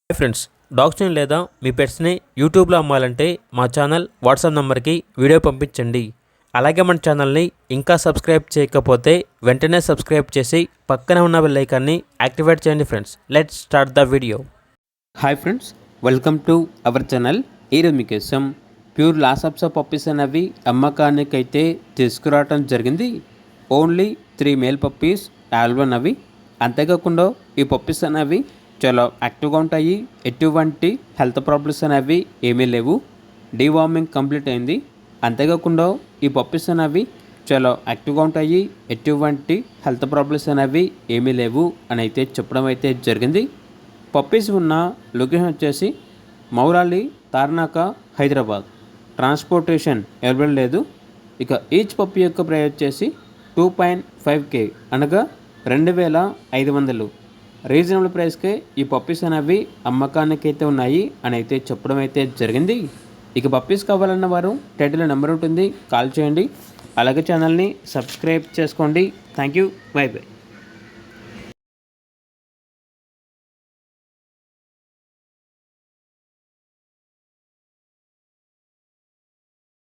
Hi friends, డాగ్స్ని లేదా మీ పెట్స్ని యూట్యూబ్లో అమ్మాలంటే మా ఛానల్ వాట్సాప్ నెంబర్కి వీడియో పంపించండి. అలాగే మన ఛానల్ని ఇంకా సబ్స్క్రైబ్ చేయకపోతే వెంటనే సబ్స్క్రైబ్ చేసి పక్కనే ఉన్న బెల్ ఐకాన్ని యాక్టివేట్ చేయండి friends. Let's start the video. Hi friends, welcome to our channel. ఈరోజు మీకోసం ప్యూర్ లాసాప్సా పప్పీస్ అనేవి అమ్మకానికి అయితే తీసుకురావడం జరిగింది. ఓన్లీ 3 మేల్ పప్పీస్ ఆల్వన్ అవి. అంతేకాకుండా ఈ పప్పీస్ అనేవి చాలా యాక్టివ్గా ఉంటాయి. ఎటువంటి హెల్త్ ప్రాబ్లమ్స్ అనేవి ఏమీ లేవు. డీవార్మింగ్ కంప్లీట్ అయింది. అంతేకాకుండా ఈ పప్పీస్ అనేవి చాలా యాక్టివ్గా ఉంటాయి. ఎటువంటి హెల్త్ ప్రాబ్లమ్స్ అనేవి ఏమీ లేవు అని అయితే చెప్పడం అయితే జరిగింది. పప్పీస్ ఉన్న లొకేషన్ వచ్చేసి మౌరాలి, తార్నాక, హైదరాబాద్. ట్రాన్స్పోర్టేషన్ అవైలబుల్ లేదు. ఇక ఈచ్ పప్పీ యొక్క ప్రైస్ వచ్చేసి 2.5K అనగా 2500. రీజనబుల్ ప్రైస్కే ఈ పప్పీస్ అనేవి అమ్మకానికి అయితే ఉన్నాయి అని అయితే చెప్పడం అయితే జరిగింది. ఇక పప్పీస్ కావాలన్న వారు టైటిల్లో నెంబర్ ఉంటుంది, కాల్ చేయండి. అలాగే ఛానల్ని సబ్స్క్రైబ్ చేసుకోండి. Thank you, by by.